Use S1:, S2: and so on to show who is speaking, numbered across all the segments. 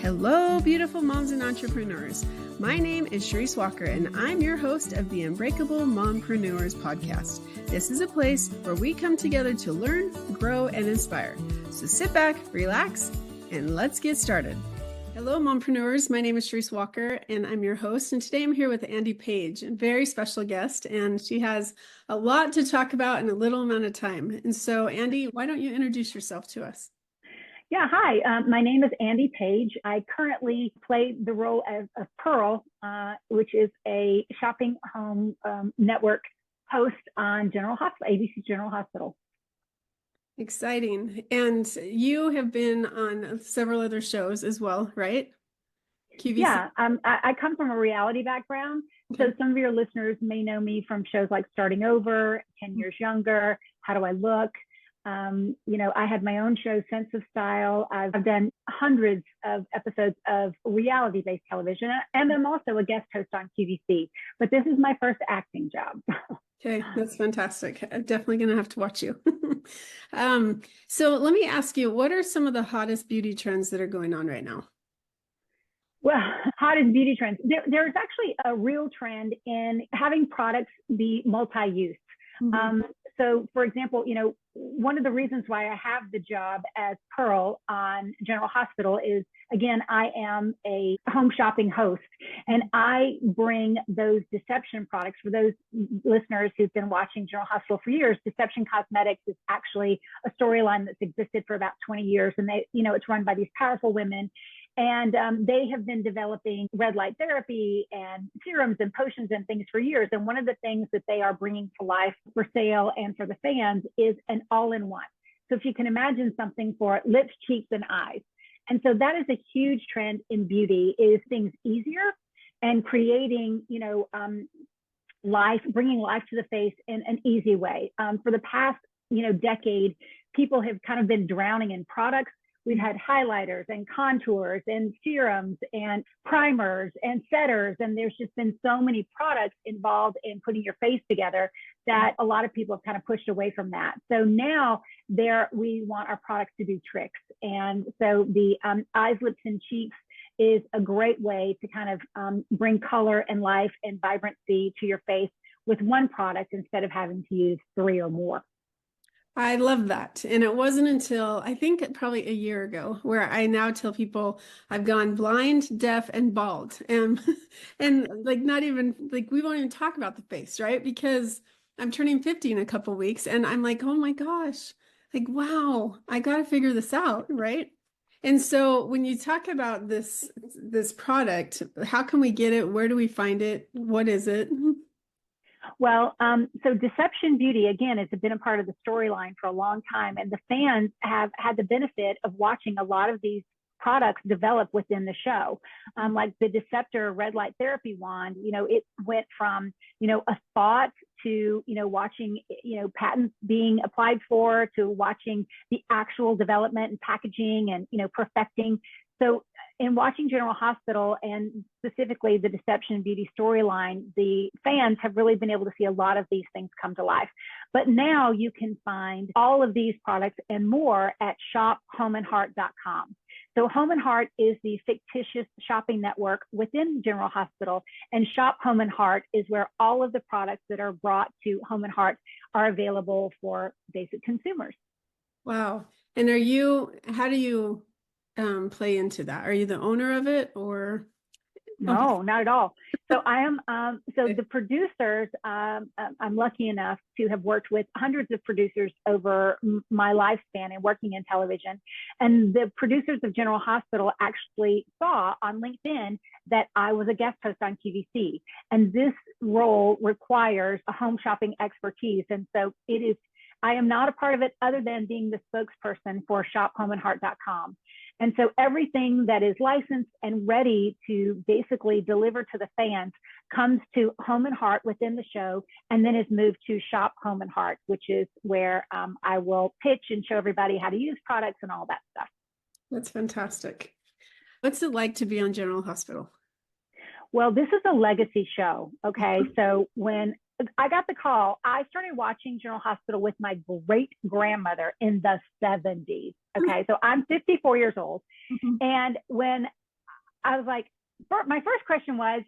S1: Hello, beautiful moms and entrepreneurs. My name is Charisse Walker, and I'm your host of the Unbreakable Mompreneurs podcast. This is a place where we come together to learn, grow, and inspire. So sit back, relax, and let's get started. Hello, mompreneurs. My name is Charisse Walker, and I'm your host. And today I'm here with Andy Paige, a very special guest, and she has a lot to talk about in a little amount of time. And so, Andy, why don't you introduce yourself to us?
S2: Yeah, hi. My name is Andy Paige. I currently play the role of Pearl, which is a shopping home network host on ABC General Hospital.
S1: Exciting. And you have been on several other shows as well, right? QVC.
S2: Yeah, I come from a reality background. Okay. So some of your listeners may know me from shows like Starting Over, 10 Years Younger, How Do I Look? I had my own show, Sense of Style. I've done hundreds of episodes of reality-based television, and I'm also a guest host on QVC. But this is my first acting job.
S1: Okay, that's fantastic. I'm definitely going to have to watch you. So let me ask you, what are some of the hottest beauty trends that are going on right now?
S2: Well, hottest beauty trends. There's actually a real trend in having products be multi-use. Mm-hmm. So, for example, one of the reasons why I have the job as Pearl on General Hospital is, again, I am a home shopping host, and I bring those deception products. For those listeners who've been watching General Hospital for years, Deception Cosmetics is actually a storyline that's existed for about 20 years, and it's run by these powerful women. And they have been developing red light therapy and serums and potions and things for years. And one of the things that they are bringing to life for sale and for the fans is an all-in-one. So if you can imagine something for lips, cheeks, and eyes. And so that is a huge trend in beauty, is things easier and creating, life, bringing life to the face in an easy way. For the past, decade, people have kind of been drowning in products. We've had highlighters and contours and serums and primers and setters. And there's just been so many products involved in putting your face together that a lot of people have kind of pushed away from that. So now we want our products to do tricks. And so the eyes, lips, and cheeks is a great way to kind of bring color and life and vibrancy to your face with one product instead of having to use 3 or more.
S1: I love that. And it wasn't until I think probably a year ago where I now tell people I've gone blind, deaf, and bald. And like not even like we won't even talk about the face, right? Because I'm turning 50 in a couple of weeks and I'm like, oh my gosh, like, wow, I got to figure this out, right? And so when you talk about this product, how can we get it? Where do we find it? What is it?
S2: Well, so Deception Beauty, again, has been a part of the storyline for a long time. And the fans have had the benefit of watching a lot of these products develop within the show. Like the Deceptor red light therapy wand, it went from, a thought to, watching, patents being applied for, to watching the actual development and packaging and, perfecting. So in watching General Hospital and specifically the Deception Beauty storyline, the fans have really been able to see a lot of these things come to life. But now you can find all of these products and more at shophomeandheart.com. So Home and Heart is the fictitious shopping network within General Hospital, and Shop Home and Heart is where all of the products that are brought to Home and Heart are available for basic consumers.
S1: Wow. And how do you play into that? Are you the owner of it or?
S2: No, not at all. So I am, the producers, I'm lucky enough to have worked with hundreds of producers over my lifespan and working in television. And the producers of General Hospital actually saw on LinkedIn that I was a guest host on QVC. And this role requires a home shopping expertise. And so I am not a part of it other than being the spokesperson for shophomeandheart.com. And so everything that is licensed and ready to basically deliver to the fans comes to Home and Heart within the show, and then is moved to Shop Home and Heart, which is where I will pitch and show everybody how to use products and all that stuff.
S1: That's fantastic. What's it like to be on General Hospital?
S2: Well, this is a legacy show. Okay. So when I got the call, I started watching General Hospital with my great grandmother in the 70s. Okay. So I'm 54 years old. Mm-hmm. And when I was like, my first question was,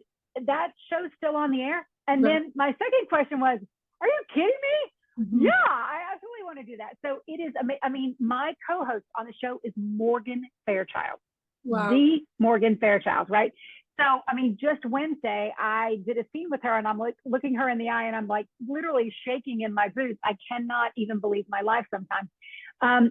S2: that show's still on the air? And then my second question was, are you kidding me? Mm-hmm. Yeah, I absolutely want to do that. So it is, I mean, my co-host on the show is Morgan Fairchild. Wow. The Morgan Fairchild, right? So, I mean, just Wednesday, I did a scene with her and I'm like looking her in the eye and I'm like literally shaking in my boots. I cannot even believe my life sometimes.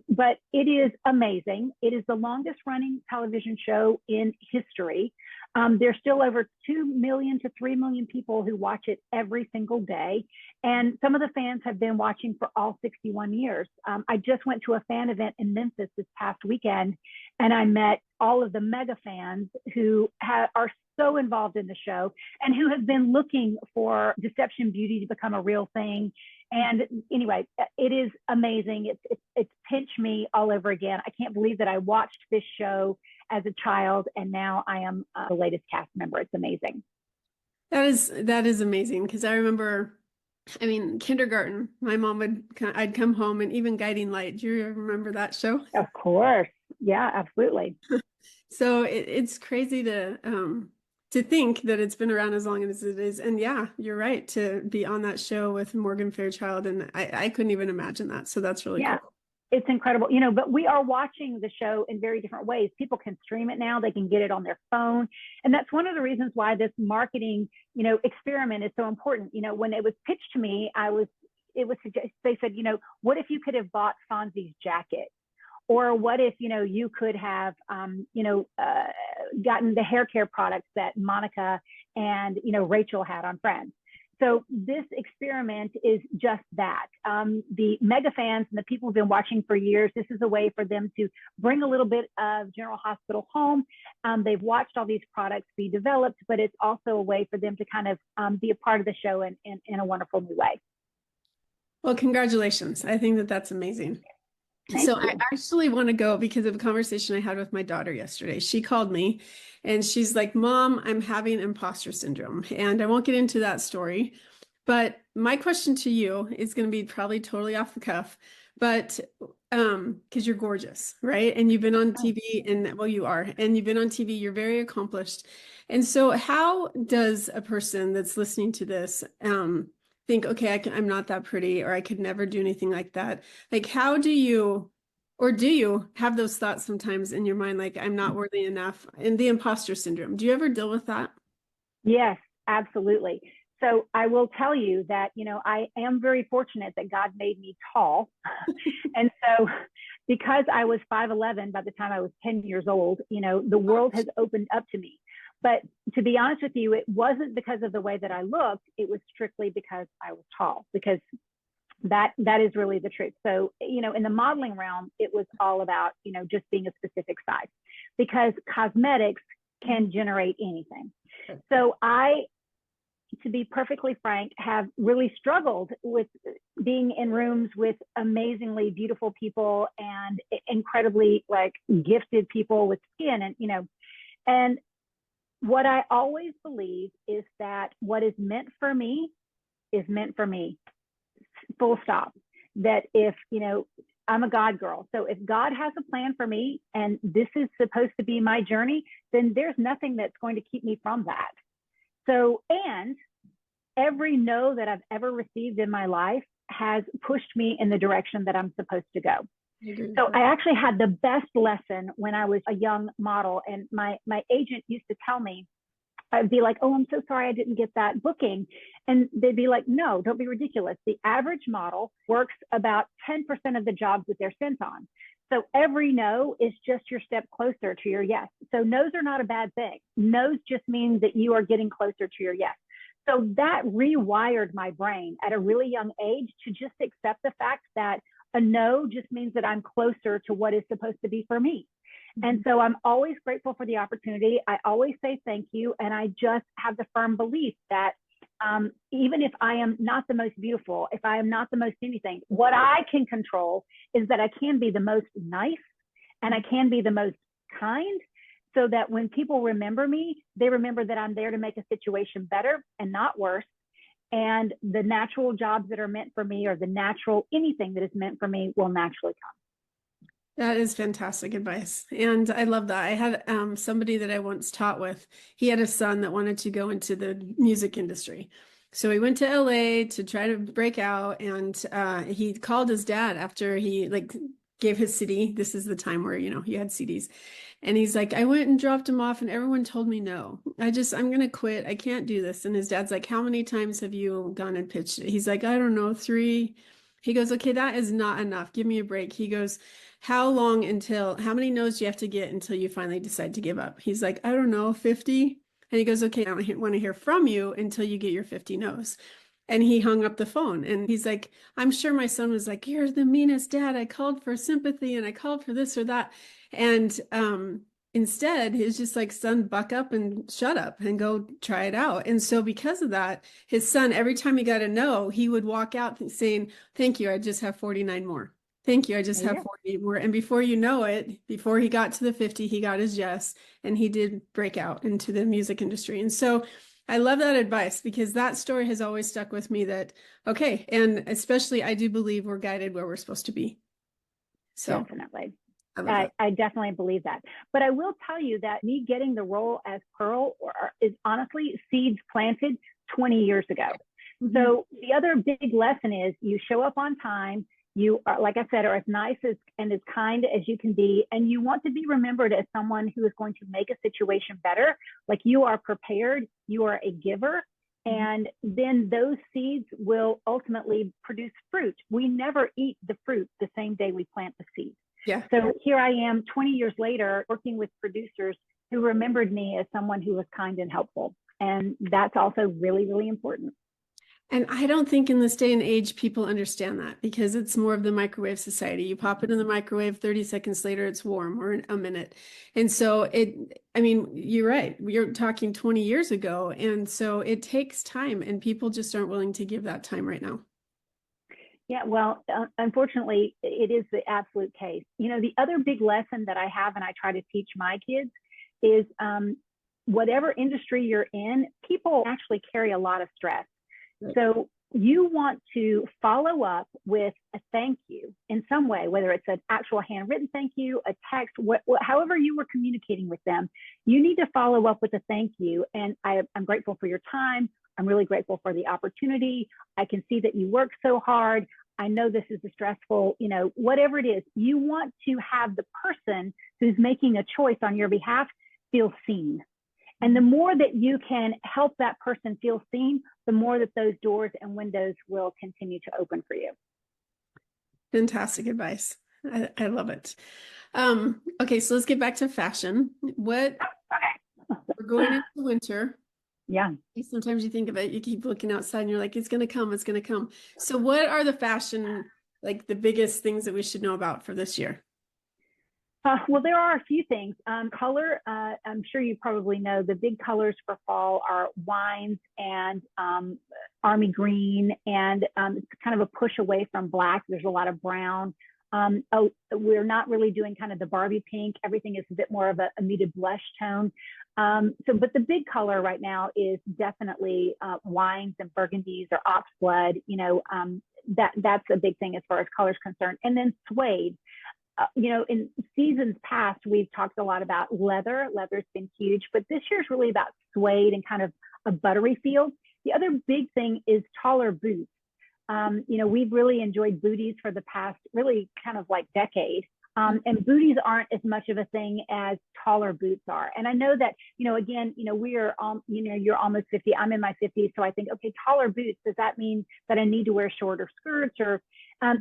S2: But it is amazing. It is the longest running television show in history. There's still over 2 million to 3 million people who watch it every single day. And some of the fans have been watching for all 61 years. I just went to a fan event in Memphis this past weekend, and I met all of the mega fans who are so involved in the show and who have been looking for Deception Beauty to become a real thing. And anyway, it is amazing. It's pinched me all over again. I can't believe that I watched this show as a child, and now I am the latest cast member. It's amazing.
S1: That is amazing, because I remember, I mean, kindergarten, my mom I'd come home, and even Guiding Light. Do you remember that show?
S2: Of course. Yeah, absolutely.
S1: So it's crazy to think that it's been around as long as it is. And yeah, you're right, to be on that show with Morgan Fairchild. And I couldn't even imagine that. So that's really cool.
S2: It's incredible, but we are watching the show in very different ways. People can stream it now. They can get it on their phone. And that's one of the reasons why this marketing, experiment is so important. When it was pitched to me, they said, what if you could have bought Fonzie's jacket? Or what if, you could have, gotten the hair care products that Monica and, Rachel had on Friends. So this experiment is just that. The mega fans and the people who've been watching for years, this is a way for them to bring a little bit of General Hospital home. They've watched all these products be developed, but it's also a way for them to kind of be a part of the show in a wonderful new way.
S1: Well, congratulations. I think that's amazing.
S2: Thank you.
S1: I actually want to go because of a conversation I had with my daughter yesterday. She called me and she's like, Mom, I'm having imposter syndrome. And I won't get into that story, but my question to you is going to be probably totally off the cuff, but because you're gorgeous, right? And you've been on TV, and well, you are, and you've been on TV, you're very accomplished. And so how does a person that's listening to this think, okay, I'm not that pretty, or I could never do anything like that? Like, how do you, or do you have those thoughts sometimes in your mind, like, I'm not worthy enough, and the imposter syndrome? Do you ever deal with that?
S2: Yes, absolutely. So I will tell you that, I am very fortunate that God made me tall. And so because I was 5'11" by the time I was 10 years old, the world has opened up to me. But to be honest with you, it wasn't because of the way that I looked. It was strictly because I was tall, because that is really the truth. So, in the modeling realm, it was all about, just being a specific size, because cosmetics can generate anything. So to be perfectly frank, have really struggled with being in rooms with amazingly beautiful people and incredibly gifted people with skin, and what I always believe is that what is meant for me is meant for me, full stop. That if, I'm a God girl. So if God has a plan for me and this is supposed to be my journey, then there's nothing that's going to keep me from that. So, and every no that I've ever received in my life has pushed me in the direction that I'm supposed to go. So I actually had the best lesson when I was a young model, and my agent used to tell me, I'd be like, oh, I'm so sorry I didn't get that booking. And they'd be like, no, don't be ridiculous. The average model works about 10% of the jobs that they're sent on. So every no is just your step closer to your yes. So no's are not a bad thing. No's just mean that you are getting closer to your yes. So that rewired my brain at a really young age to just accept the fact that a no just means that I'm closer to what is supposed to be for me. And so I'm always grateful for the opportunity. I always say thank you. And I just have the firm belief that even if I am not the most beautiful, if I am not the most anything, what I can control is that I can be the most nice and I can be the most kind, so that when people remember me, they remember that I'm there to make a situation better and not worse. And the natural jobs that are meant for me, or the natural anything that is meant for me, will naturally come.
S1: That is fantastic advice. And I love that. I had somebody that I once taught with, he had a son that wanted to go into the music industry. So he went to LA to try to break out, and he called his dad after he like gave his CD. This is the time where, you had CDs. And he's like, I went and dropped him off and everyone told me no. I'm gonna quit. I can't do this. And his dad's like, how many times have you gone and pitched it? He's like, I don't know, 3. He goes, okay, that is not enough. Give me a break. He goes, how many no's do you have to get until you finally decide to give up? He's like, I don't know, 50. And he goes, okay, I don't want to hear from you until you get your 50 no's. And he hung up the phone and he's like, I'm sure my son was like, you're the meanest dad. I called for sympathy and I called for this or that. And instead, he's just like, son, buck up and shut up and go try it out. And so because of that, his son, every time he got a no, he would walk out saying, thank you, I just have 49 more. Thank you, I just have 48 more. And before you know it, before he got to the 50, he got his yes, and he did break out into the music industry. And so I love that advice because that story has always stuck with me that, okay, and especially I do believe we're guided where we're supposed to be. So
S2: definitely. I definitely believe that. But I will tell you that me getting the role as Pearl is honestly seeds planted 20 years ago. Mm-hmm. So the other big lesson is you show up on time. You are, like I said, are as nice and as kind as you can be. And you want to be remembered as someone who is going to make a situation better. Like you are prepared, you are a giver. And then those seeds will ultimately produce fruit. We never eat the fruit the same day we plant the seed.
S1: Yeah.
S2: So here I am 20 years later working with producers who remembered me as someone who was kind and helpful. And that's also really, really important.
S1: And I don't think in this day and age, people understand that because it's more of the microwave society. You pop it in the microwave, 30 seconds later, it's warm, or a minute. And so you're right. You're talking 20 years ago. And so it takes time and people just aren't willing to give that time right now.
S2: Yeah, well, unfortunately, it is the absolute case. The other big lesson that I have and I try to teach my kids is whatever industry you're in, people actually carry a lot of stress. Right. So you want to follow up with a thank you in some way, whether it's an actual handwritten thank you, a text, however you were communicating with them, you need to follow up with a thank you. And I'm grateful for your time. I'm really grateful for the opportunity. I can see that you work so hard. I know this is a stressful, whatever it is, you want to have the person who's making a choice on your behalf feel seen. And the more that you can help that person feel seen, the more that those doors and windows will continue to open for you.
S1: Fantastic advice. I love it. Okay, so let's get back to fashion. We're going into winter.
S2: Yeah.
S1: Sometimes you think of it, you keep looking outside and you're like, it's going to come, it's going to come. So what are the fashion, like the biggest things that we should know about for this year?
S2: Well, there are a few things. Color, I'm sure you probably know the big colors for fall are wines and army green, and it's kind of a push away from black. There's a lot of brown. We're not really doing kind of the Barbie pink. Everything is a bit more of a muted blush tone. But the big color right now is definitely wines and burgundies or ox blood. That's a big thing as far as color is concerned. And then suede. In seasons past, we've talked a lot about leather. Leather's been huge, but this year's really about suede and kind of a buttery feel. The other big thing is taller boots. We've really enjoyed booties for the past really kind of like decade. And booties aren't as much of a thing as taller boots are. And I know that, we are, you're almost 50, I'm in my 50s. So I think, okay, taller boots, does that mean that I need to wear shorter skirts? Or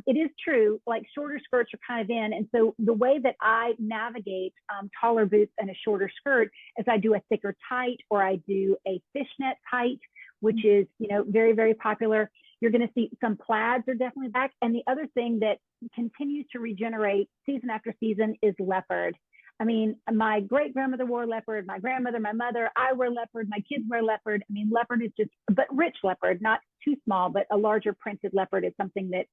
S2: it is true, like shorter skirts are kind of in. And so the way that I navigate taller boots and a shorter skirt is I do a thicker tight, or I do a fishnet tight, which is, very, very popular. You're going to see some plaids are definitely back. And the other thing that continues to regenerate season after season is leopard. I mean, my great grandmother wore leopard, my grandmother, my mother, I wear leopard, my kids wear leopard. I mean, leopard is but rich leopard, not too small, but a larger printed leopard is something that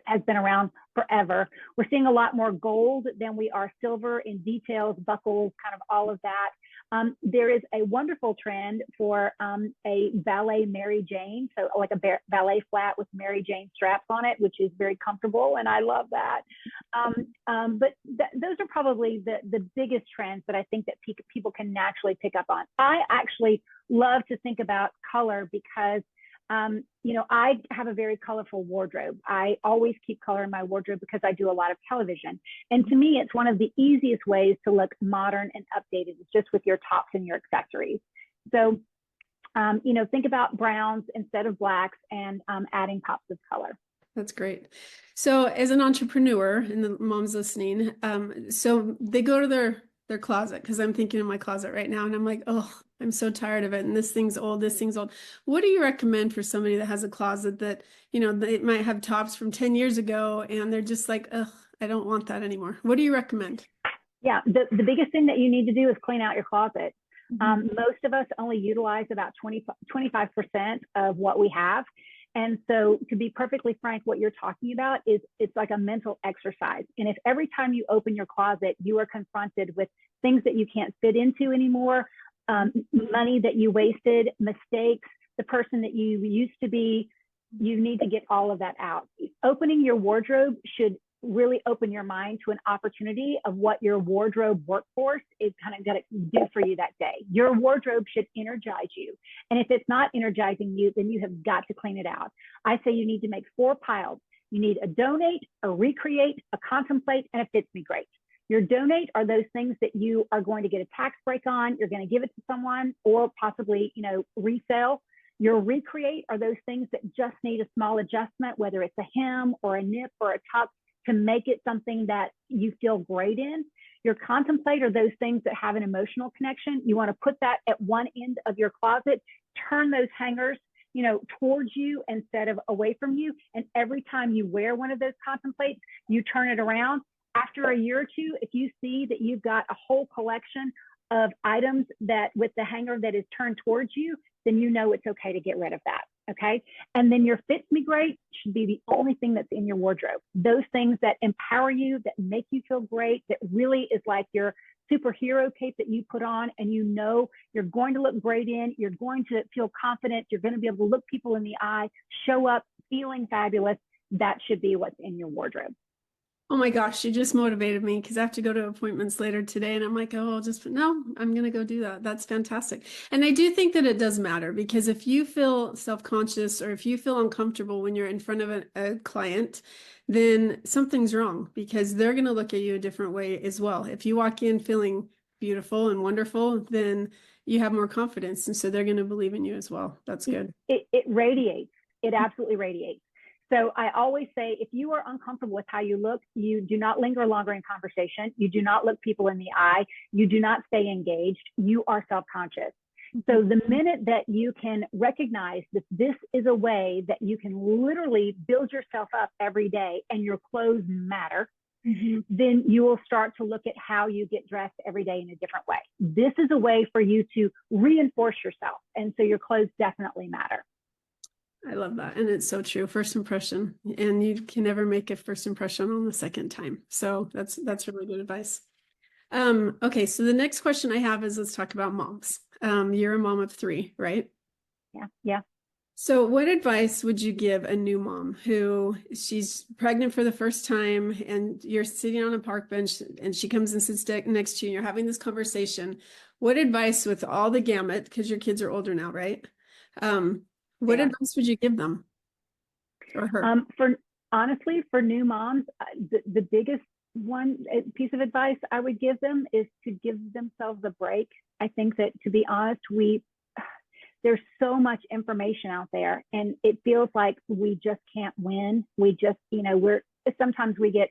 S2: has been around forever. We're seeing a lot more gold than we are silver in details, buckles, kind of all of that. There is a wonderful trend for a ballet Mary Jane, so like a ballet flat with Mary Jane straps on it, which is very comfortable, and I love that. But those are probably the biggest trends that I think that people can naturally pick up on. I actually love to think about color because I have a very colorful wardrobe. I always keep color in my wardrobe because I do a lot of television. And to me, it's one of the easiest ways to look modern and updated, is just with your tops and your accessories. So, think about browns instead of blacks, and adding pops of color.
S1: That's great. So as an entrepreneur, and the moms listening, so they go to their closet, because I'm thinking in my closet right now, and I'm like, oh, I'm so tired of it. And this thing's old, this thing's old. What do you recommend for somebody that has a closet that, they might have tops from 10 years ago and they're just like, ugh, I don't want that anymore. What do you recommend?
S2: Yeah, the biggest thing that you need to do is clean out your closet. Most of us only utilize about 25% of what we have. And so, to be perfectly frank, what you're talking about is, it's like a mental exercise. And if every time you open your closet, you are confronted with things that you can't fit into anymore, money that you wasted, mistakes, the person that you used to be, you need to get all of that out. Opening your wardrobe should really open your mind to an opportunity of what your wardrobe workforce is kind of going to do for you that day. Your wardrobe should energize you. And if it's not energizing you, then you have got to clean it out. I say you need to make 4 piles. You need a donate, a recreate, a contemplate, and a fits me great. Your donate are those things that you are going to get a tax break on. You're going to give it to someone, or possibly, resell. Your recreate are those things that just need a small adjustment, whether it's a hem or a nip or a tuck, to make it something that you feel great in. Your contemplate are those things that have an emotional connection. You want to put that at one end of your closet, turn those hangers, towards you instead of away from you. And every time you wear one of those contemplates, you turn it around. After a year or two, if you see that you've got a whole collection of items that with the hanger that is turned towards you, then you know it's okay to get rid of that. Okay. And then your fits me great should be the only thing that's in your wardrobe. Those things that empower you, that make you feel great, that really is like your superhero cape that you put on, and you're going to look great in, you're going to feel confident, you're going to be able to look people in the eye, show up feeling fabulous. That should be what's in your wardrobe.
S1: Oh my gosh, you just motivated me, because I have to go to appointments later today, and I'm like, oh, I'm going to go do that. That's fantastic. And I do think that it does matter, because if you feel self-conscious, or if you feel uncomfortable when you're in front of a client, then something's wrong, because they're going to look at you a different way as well. If you walk in feeling beautiful and wonderful, then you have more confidence. And so they're going to believe in you as well. That's good.
S2: It radiates. It absolutely radiates. So I always say, if you are uncomfortable with how you look, you do not linger longer in conversation. You do not look people in the eye. You do not stay engaged. You are self-conscious. So the minute that you can recognize that this is a way that you can literally build yourself up every day, and your clothes matter, then you will start to look at how you get dressed every day in a different way. This is a way for you to reinforce yourself. And so your clothes definitely matter.
S1: I love that. And it's so true. First impression, and you can never make a first impression on the second time. So that's really good advice. Okay. So the next question I have is, let's talk about moms. You're a mom of 3, right?
S2: Yeah.
S1: So what advice would you give a new mom who she's pregnant for the first time, and you're sitting on a park bench and she comes and sits next to you and you're having this conversation? What advice, with all the gamut, because your kids are older now, right? What advice would you give them, or her?
S2: For new moms, the biggest piece of advice I would give them is to give themselves a break. I think that, to be honest, there's so much information out there, and it feels like we just can't win. We just, sometimes we get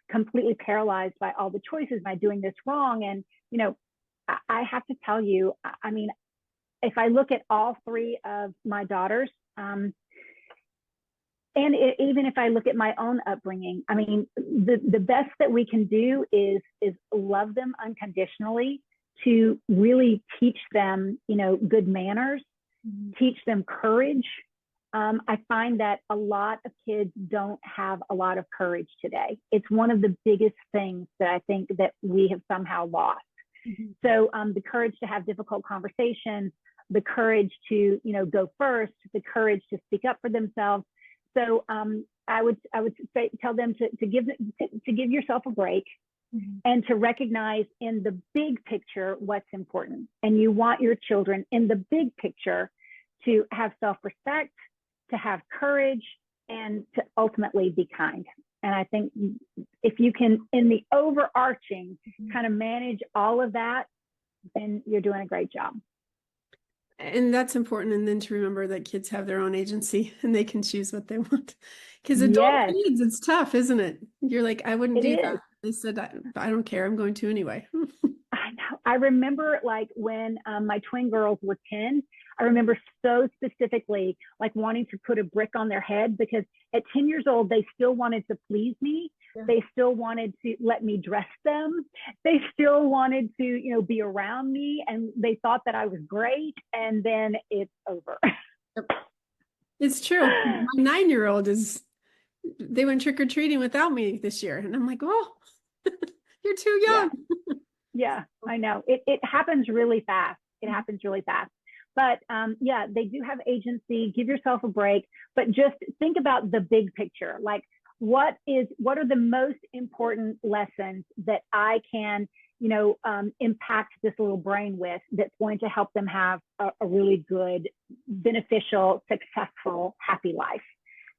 S2: completely paralyzed by all the choices. Am I doing this wrong? And, I have to tell you, I mean, if I look at all 3 of my daughters, and even if I look at my own upbringing, I mean, the best that we can do is love them unconditionally, to really teach them, good manners, teach them courage. I find that a lot of kids don't have a lot of courage today. It's one of the biggest things that I think that we have somehow lost. So the courage to have difficult conversations, the courage to, go first, the courage to speak up for themselves. So I would say, tell them to give yourself a break and to recognize in the big picture what's important. And you want your children in the big picture to have self-respect, to have courage, and to ultimately be kind. And I think if you can, in the overarching, kind of manage all of that, then you're doing a great job.
S1: And that's important. And then to remember that kids have their own agency and they can choose what they want. Because adult kids, it's tough, isn't it? You're like, I wouldn't do that. They said, I don't care. I'm going to anyway.
S2: I know. I remember like when my twin girls were 10, I remember so specifically like wanting to put a brick on their head, because at 10 years old, they still wanted to please me. Yeah. They still wanted to let me dress them. They still wanted to, be around me, and they thought that I was great. And then it's over.
S1: It's true. My 9-year-old they went trick-or-treating without me this year. And I'm like, oh, you're too young.
S2: Yeah, I know. It happens really fast. It happens really fast. But they do have agency. Give yourself a break, but just think about the big picture. Like, what are the most important lessons that I can, impact this little brain with, that's going to help them have a really good, beneficial, successful, happy life.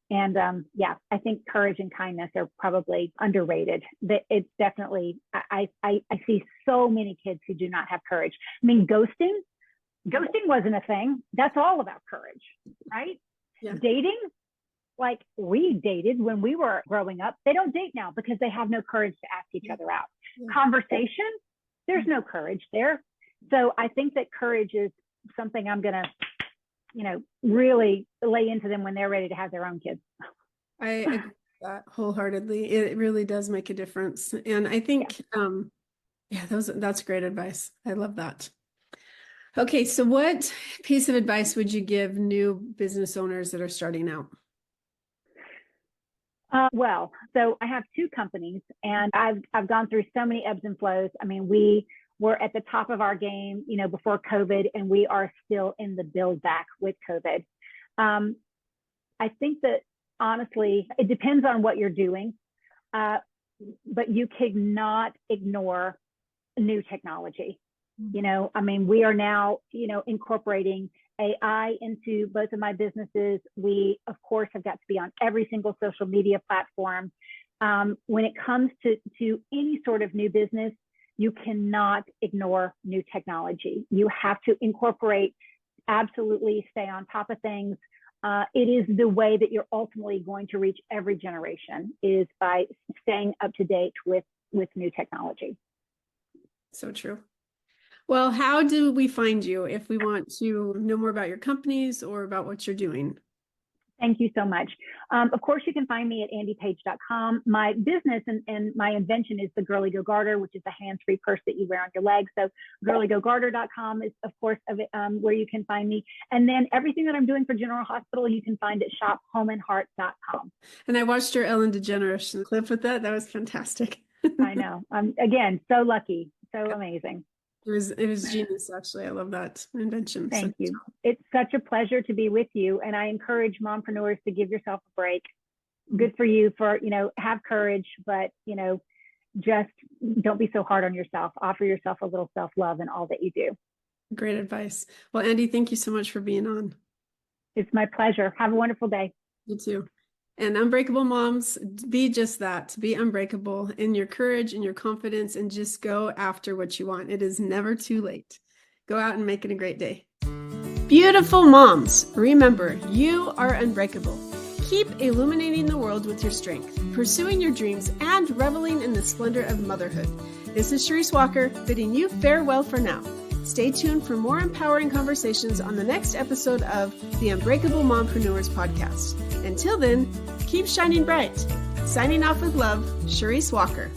S2: And I think courage and kindness are probably underrated. It's definitely, I see so many kids who do not have courage. I mean, ghosting wasn't a thing. That's all about courage, right? Yeah. Dating, like we dated when we were growing up. They don't date now because they have no courage to ask each other out. Yeah. Conversation, there's no courage there. So I think that courage is something I'm going to, really lay into them when they're ready to have their own kids.
S1: I agree with that wholeheartedly. It really does make a difference. And I think, that's great advice. I love that. Okay. So what piece of advice would you give new business owners that are starting out?
S2: So I have 2 companies, and I've gone through so many ebbs and flows. I mean, we were at the top of our game, before COVID, and we are still in the build back with COVID. I think that honestly, it depends on what you're doing, but you cannot ignore new technology. We are now, incorporating AI into both of my businesses. We, of course, have got to be on every single social media platform. When it comes to any sort of new business, you cannot ignore new technology. You have to incorporate, absolutely stay on top of things. It is the way that you're ultimately going to reach every generation, is by staying up to date with new technology.
S1: So true. Well, how do we find you if we want to know more about your companies or about what you're doing?
S2: Thank you so much. Of course, you can find me at andypaige.com. My business and my invention is the Girly Go Garter, which is a hands-free purse that you wear on your legs. So girlygogarter.com is, of course, where you can find me. And then everything that I'm doing for General Hospital, you can find at shophomeandheart.com.
S1: And I watched your Ellen DeGeneres clip with that. That was fantastic.
S2: I know. Again, so lucky, so amazing.
S1: It was genius, actually. I love that invention.
S2: Thank you. It's such a pleasure to be with you. And I encourage mompreneurs to give yourself a break. Good for you for, have courage, but, just don't be so hard on yourself. Offer yourself a little self-love in all that you do.
S1: Great advice. Well, Andy, thank you so much for being on.
S2: It's my pleasure. Have a wonderful day.
S1: You too. And Unbreakable Moms, be just that, be unbreakable in your courage and your confidence, and just go after what you want. It is never too late. Go out and make it a great day. Beautiful moms, remember, you are unbreakable. Keep illuminating the world with your strength, pursuing your dreams, and reveling in the splendor of motherhood. This is Charisse Walker, bidding you farewell for now. Stay tuned for more empowering conversations on the next episode of the Unbreakable Mompreneurs podcast. Until then, keep shining bright. Signing off with love, Charisse Walker.